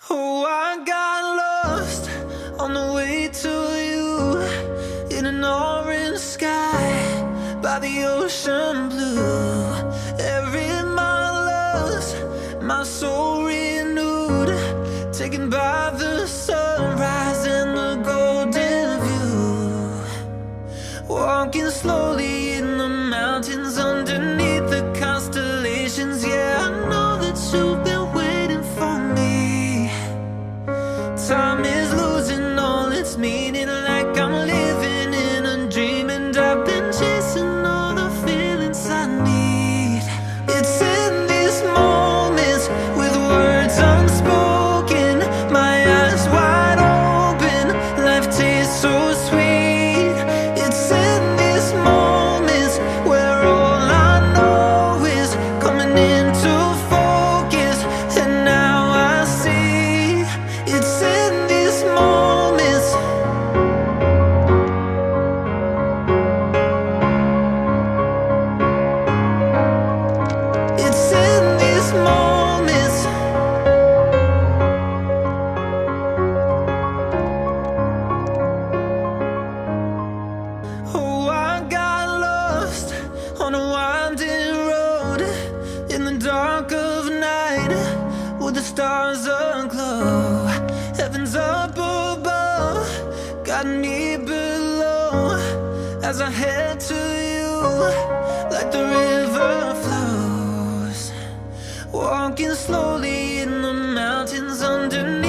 Oh, I got lost on the way to you, in an orange sky by the ocean blue. Every mile lost, my soul renewed, taken by the sunrise and the golden view. Walking slowly in the mountains underneath the constellations. Yeah, I know that you've been waiting for me. Time is losing all its meaning, like I'm living in a dream, and I've been chasing all the feelings I need. It's in these moments with words unspoken, my eyes wide open, life tastes so sweet. It's in these moments where all I know is coming into focus, and now I see. It's in these moments. It's in these moments. Oh, I got lost on a winding road in the dark of night, with the stars aglow. Heaven's up above, got me below, as I head to you like the river flows. Walking slowly in the mountains underneath